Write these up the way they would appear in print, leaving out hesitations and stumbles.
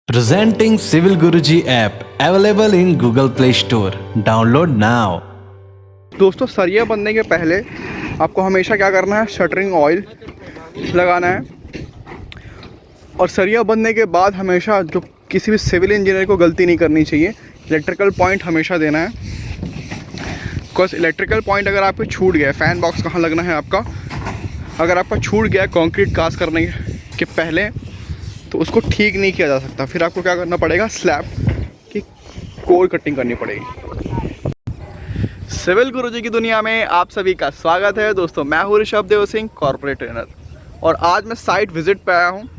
Presenting Civil Guruji app available in Google Play Store. Download now. दोस्तों सरिया बनने के पहले आपको हमेशा क्या करना है, शटरिंग ऑयल लगाना है। और सरिया बनने के बाद हमेशा जो किसी भी सिविल इंजीनियर को गलती नहीं करनी चाहिए, इलेक्ट्रिकल पॉइंट हमेशा देना है। बिकॉज इलेक्ट्रिकल पॉइंट अगर आपको छूट गया, फ़ैन बॉक्स कहाँ लगना है आपका, अगर आपका छूट गया कंक्रीट कास्ट करने के पहले, तो उसको ठीक नहीं किया जा सकता। फिर आपको क्या करना पड़ेगा, स्लैब की कोर कटिंग करनी पड़ेगी। सिविल गुरुजी की दुनिया में आप सभी का स्वागत है। दोस्तों मैं हूँ ऋषभ देव सिंह, कॉर्पोरेट ट्रेनर, और आज मैं साइट विज़िट पे आया हूँ।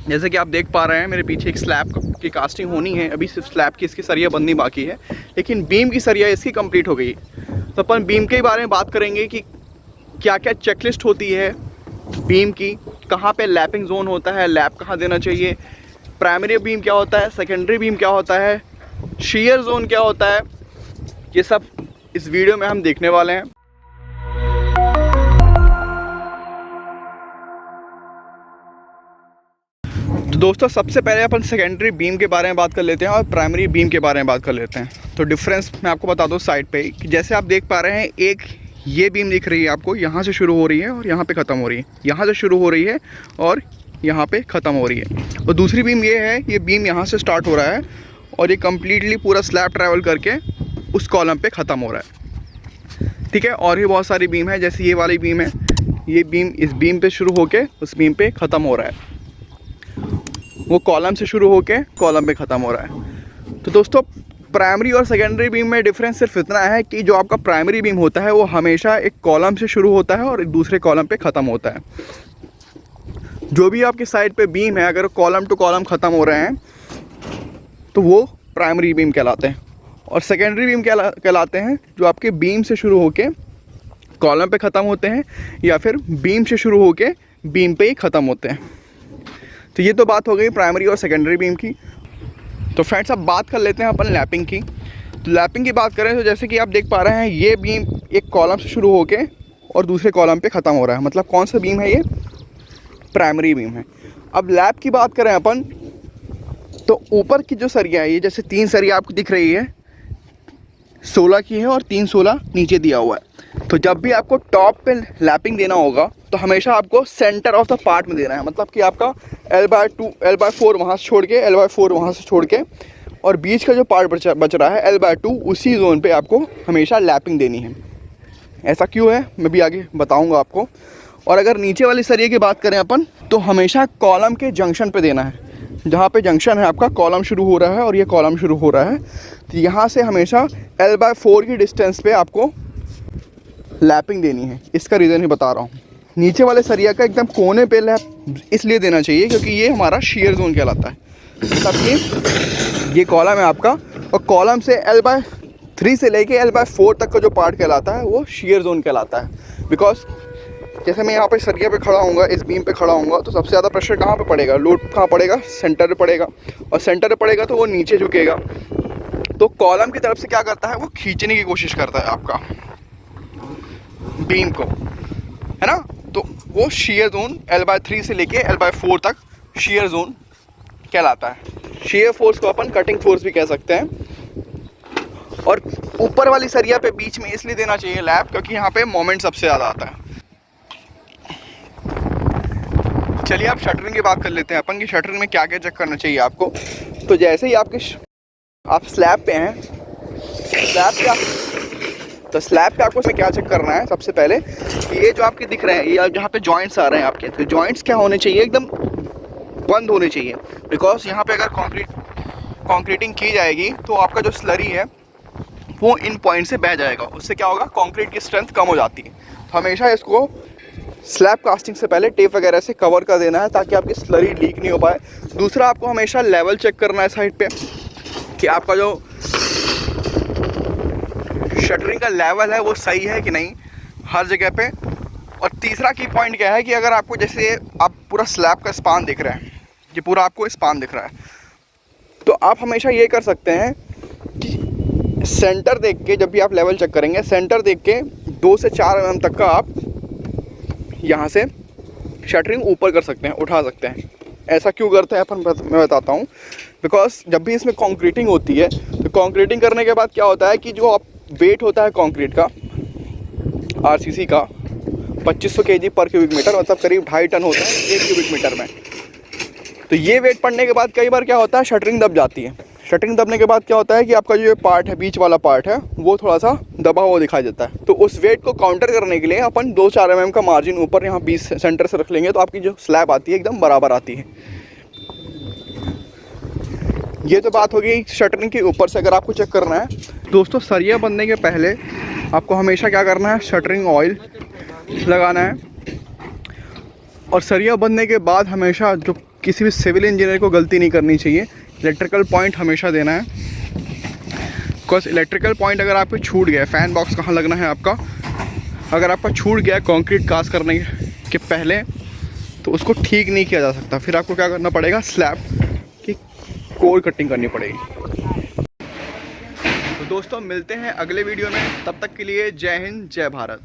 जैसे कि आप देख पा रहे हैं मेरे पीछे एक स्लैब की कास्टिंग होनी है। अभी सिर्फ स्लैब की इसकी सरिया बननी बाकी है, लेकिन बीम की सरिया इसकी कंप्लीट हो गई। तो अपन बीम के बारे में बात करेंगे कि क्या क्या चेकलिस्ट होती है बीम की, कहाँ पे लैपिंग जोन होता है, लैप कहाँ देना चाहिए, प्राइमरी बीम क्या होता है, सेकेंडरी बीम क्या होता है, शीयर जोन क्या होता है, ये सब इस वीडियो में हम देखने वाले हैं। तो दोस्तों सबसे पहले अपन सेकेंडरी बीम के बारे में बात कर लेते हैं और प्राइमरी बीम के बारे में बात कर लेते हैं। तो डिफरेंस मैं आपको बता दूं साइड पे कि जैसे आप देख पा रहे हैं, एक ये बीम दिख रही है आपको, यहाँ से शुरू हो रही है और यहाँ पे ख़त्म हो रही है, यहाँ से शुरू हो रही है और यहाँ पे ख़त्म हो रही है। और दूसरी बीम ये है, ये बीम यहाँ से स्टार्ट हो रहा है और ये कम्प्लीटली पूरा स्लैब ट्रैवल करके उस कॉलम पे ख़त्म हो रहा है। ठीक है, और भी बहुत सारी बीम है, जैसे ये वाली बीम है, ये बीम इस बीम पे शुरू होके उस बीम पे ख़त्म हो रहा है, वो कॉलम से शुरू होके कॉलम पे ख़त्म हो रहा है। तो दोस्तों प्राइमरी और सेकेंडरी बीम में डिफरेंस सिर्फ इतना है कि जो आपका प्राइमरी बीम होता है वो हमेशा एक कॉलम से शुरू होता है और एक दूसरे कॉलम पे ख़त्म होता है। जो भी आपके साइड पे बीम है, अगर कॉलम टू कॉलम ख़त्म हो रहे हैं तो वो प्राइमरी बीम कहलाते हैं, और सेकेंडरी बीम कहलाते हैं जो आपके बीम से शुरू होके कॉलम पे ख़त्म होते हैं या फिर बीम से शुरू होके बीम पे ही ख़त्म होते हैं। तो ये तो बात हो गई प्राइमरी और सेकेंडरी बीम की। तो फ्रेंड्स अब बात कर लेते हैं अपन लैपिंग की। तो लैपिंग की बात करें तो जैसे कि आप देख पा रहे हैं, ये बीम एक कॉलम से शुरू होके और दूसरे कॉलम पे ख़त्म हो रहा है, मतलब कौन सा बीम है, ये प्राइमरी बीम है। अब लैप की बात करें अपन, तो ऊपर की जो सरिया है, ये जैसे 3 सरिया आपको दिख रही है, 16 की है और 3 16 नीचे दिया हुआ है। तो जब भी आपको टॉप पे लैपिंग देना होगा तो हमेशा आपको सेंटर ऑफ द पार्ट में देना है, मतलब कि आपका L/2 L/4 वहाँ से छोड़ के, L/4 वहाँ से छोड़ के, और बीच का जो पार्ट बच रहा है L/2, उसी जोन पे आपको हमेशा लैपिंग देनी है। ऐसा क्यों है मैं भी आगे बताऊंगा आपको। और अगर नीचे वाली सरिया की बात करें अपन, तो हमेशा कॉलम के जंक्शन पे देना है। जहाँ पे जंक्शन है आपका, कॉलम शुरू हो रहा है और ये कॉलम शुरू हो रहा है, तो यहाँ से हमेशा L/4 की डिस्टेंस पे आपको लैपिंग देनी है। इसका रीज़न ही बता रहा हूँ। नीचे वाले सरिया का एकदम कोने पे लैप इसलिए देना चाहिए क्योंकि ये हमारा शीयर जोन कहलाता है। मतलब कि ये कॉलम है आपका, और कॉलम से L/3 से लेके L/4 तक का जो पार्ट कहलाता है वो शीयर जोन कहलाता है। बिकॉज जैसे मैं यहाँ पे सरिया पे खड़ा हूँगा, इस बीम पे खड़ा हूँगा, तो सबसे ज़्यादा प्रेशर कहाँ पे पड़ेगा, लोड कहाँ पड़ेगा, सेंटर पे पड़ेगा, और सेंटर पे पड़ेगा तो वो नीचे झुकेगा। तो कॉलम की तरफ से क्या करता है, वो खींचने की कोशिश करता है आपका बीम को, है ना। तो वो शीयर जोन L/3 से लेके L/4 तक शीयर जोन कहलाता है। शीयर फोर्स को अपन कटिंग फोर्स भी कह सकते हैं। और ऊपर वाली सरिया पे बीच में इसलिए देना चाहिए लैप क्योंकि यहाँ पे मोमेंट सबसे ज़्यादा आता है। चलिए आप शटरिंग की बात कर लेते हैं अपन, कि शटरिंग में क्या क्या चेक करना चाहिए आपको। तो जैसे ही आप स्लैब पे हैं, स्लैब पे आपको इसमें क्या चेक करना है, सबसे पहले ये जो आपके दिख रहे हैं, ये जहाँ पे जॉइंट्स आ रहे हैं आपके, तो जॉइंट्स क्या होने चाहिए, एकदम बंद होने चाहिए। बिकॉज यहाँ पे अगर कंक्रीटिंग की जाएगी तो आपका जो स्लरी है वो इन पॉइंट से बह जाएगा। उससे क्या होगा, कंक्रीट की स्ट्रेंथ कम हो जाती है। तो हमेशा इसको स्लैब कास्टिंग से पहले टेप वगैरह से कवर कर देना है ताकि आपकी स्लरी लीक नहीं हो पाए। दूसरा, आपको हमेशा लेवल चेक करना है साइड पे कि आपका जो शटरिंग का लेवल है वो सही है कि नहीं हर जगह पे। और तीसरा की पॉइंट क्या है कि अगर आपको, जैसे आप पूरा स्लैब का स्पान दिख रहा है, ये पूरा आपको स्पान दिख रहा है, तो आप हमेशा ये कर सकते हैं कि सेंटर देख के, जब भी आप लेवल चेक करेंगे, सेंटर देख के 2 से 4 mm तक का आप यहाँ से शटरिंग ऊपर कर सकते हैं, उठा सकते हैं। ऐसा क्यों करते हैं अपन, मैं बताता हूँ। बिकॉज जब भी इसमें कॉन्क्रीटिंग होती है तो कॉन्क्रीटिंग करने के बाद क्या होता है कि जो आप वेट होता है कॉन्क्रीट का आरसीसी का 2500 kg पर क्यूबिक मीटर, मतलब करीब 2.5 टन होता है 1 क्यूबिक मीटर में। तो ये वेट पड़ने के बाद कई बार क्या होता है शटरिंग दब जाती है। शटरिंग दबने के बाद क्या होता है कि आपका जो ये पार्ट है, बीच वाला पार्ट है, वो थोड़ा सा दबा हुआ दिखाई देता है। तो उस वेट को काउंटर करने के लिए अपन 2-4 mm का मार्जिन ऊपर यहाँ 20 सेंटर से रख लेंगे तो आपकी जो स्लैब आती है एकदम बराबर आती है। ये तो बात होगी शटरिंग के ऊपर से। अगर आपको चेक करना है दोस्तों, सरिया बनने के पहले आपको हमेशा क्या करना है, शटरिंग ऑयल लगाना है। और सरिया बनने के बाद हमेशा जो किसी भी सिविल इंजीनियर को गलती नहीं करनी चाहिए, इलेक्ट्रिकल पॉइंट हमेशा देना है। बिकॉज इलेक्ट्रिकल पॉइंट अगर आपके छूट गया, फ़ैन बॉक्स कहाँ लगना है आपका, अगर आपका छूट गया कंक्रीट कास्ट करने के पहले तो उसको ठीक नहीं किया जा सकता। फिर आपको क्या करना पड़ेगा, स्लैब की कोर कटिंग करनी पड़ेगी। तो दोस्तों मिलते हैं अगले वीडियो में, तब तक के लिए जय हिंद जय भारत।